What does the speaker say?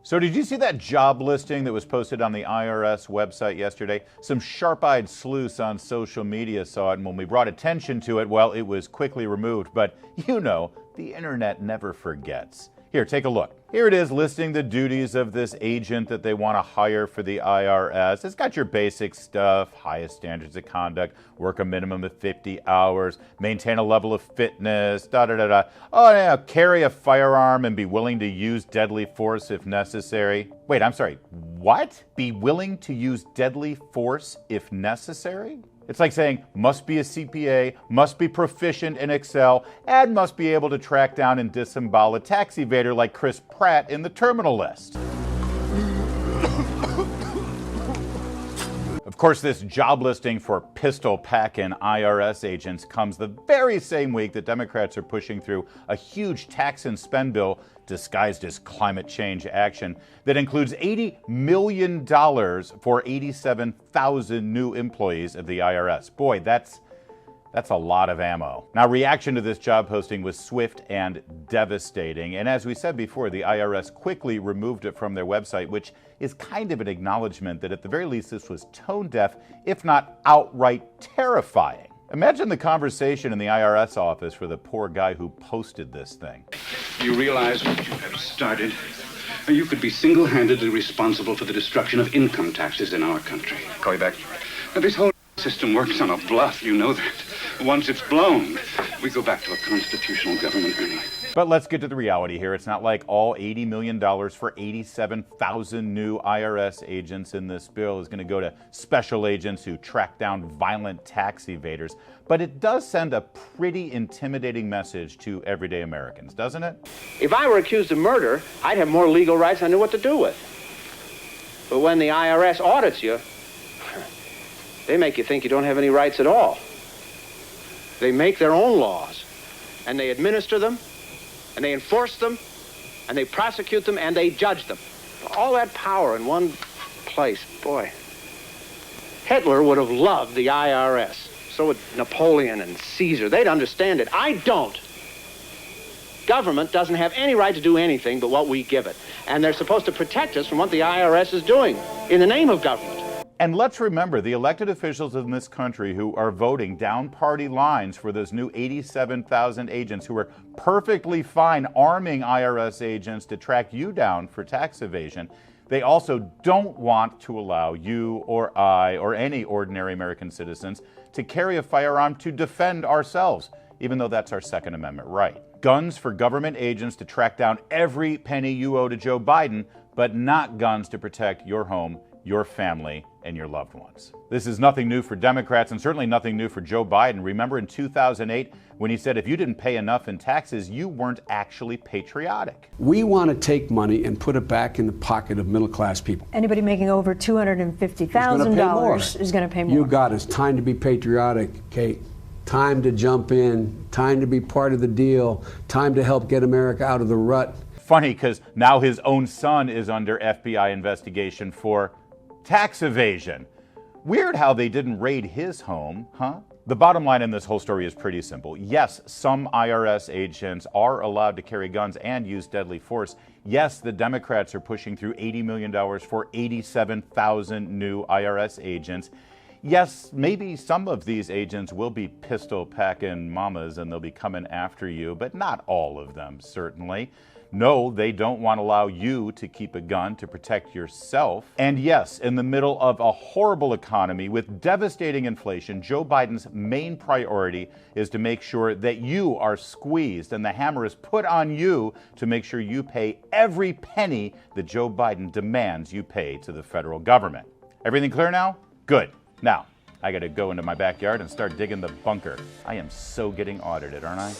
So did you see that job listing that was posted on the IRS website yesterday? Some sharp-eyed sleuths on social media saw it, and when we brought attention to it, well, it was quickly removed. But you know, the internet never forgets. Here, take a look. Here it is listing the duties of this agent that they want to hire for the IRS. It's got your basic stuff, highest standards of conduct, work a minimum of 50 hours, maintain a level of fitness, da-da-da-da. Oh, yeah, carry a firearm and be willing to use deadly force if necessary. Wait, I'm sorry, what? Be willing to use deadly force if necessary? It's like saying, must be a CPA, must be proficient in Excel, and must be able to track down and disembowel a tax evader like Chris Pratt in The Terminal List. Of course, this job listing for pistol-packing IRS agents comes the very same week that Democrats are pushing through a huge tax and spend bill disguised as climate change action that includes $80 million for 87,000 new employees of the IRS. Boy, that's a lot of ammo. Now, reaction to this job posting was swift and devastating. And as we said before, the IRS quickly removed it from their website, which is kind of an acknowledgement that at the very least this was tone deaf, if not outright terrifying. Imagine the conversation in the IRS office for the poor guy who posted this thing. You realize what you have started? You could be single-handedly responsible for the destruction of income taxes in our country. Call you back. Now, this whole system works on a bluff, you know that. Once it's blown, we go back to a constitutional government, Ernie. But let's get to the reality here. It's not like all $80 million for 87,000 new IRS agents in this bill is going to go to special agents who track down violent tax evaders. But it does send a pretty intimidating message to everyday Americans, doesn't it? If I were accused of murder, I'd have more legal rights than I knew what to do with. But when the IRS audits you, they make you think you don't have any rights at all. They make their own laws, and they administer them, and they enforce them, and they prosecute them, and they judge them. All that power in one place, boy. Hitler would have loved the IRS. So would Napoleon and Caesar. They'd understand it. I don't. Government doesn't have any right to do anything but what we give it. And they're supposed to protect us from what the IRS is doing in the name of government. And let's remember, the elected officials in this country who are voting down party lines for those new 87,000 agents who are perfectly fine arming IRS agents to track you down for tax evasion, they also don't want to allow you or I or any ordinary American citizens to carry a firearm to defend ourselves, even though that's our Second Amendment right. Guns for government agents to track down every penny you owe to Joe Biden, but not guns to protect your home, your family, and your loved ones. This is nothing new for Democrats and certainly nothing new for Joe Biden. Remember in 2008 when he said if you didn't pay enough in taxes, you weren't actually patriotic. We want to take money and put it back in the pocket of middle-class people. Anybody making over $250,000 is going to pay more. You got it. It's time to be patriotic, Kate. Time to jump in. Time to be part of the deal. Time to help get America out of the rut. Funny, because now his own son is under FBI investigation for tax evasion. Weird how they didn't raid his home, huh? The bottom line in this whole story is pretty simple. Yes, some IRS agents are allowed to carry guns and use deadly force. Yes, the Democrats are pushing through $80 million for 87,000 new IRS agents. Yes, maybe some of these agents will be pistol-packing mamas and they'll be coming after you, but not all of them, certainly. No, they don't want to allow you to keep a gun to protect yourself. And yes, in the middle of a horrible economy with devastating inflation, Joe Biden's main priority is to make sure that you are squeezed and the hammer is put on you to make sure you pay every penny that Joe Biden demands you pay to the federal government. Everything clear now? Good. Now, I got to go into my backyard and start digging the bunker. I am so getting audited, aren't I?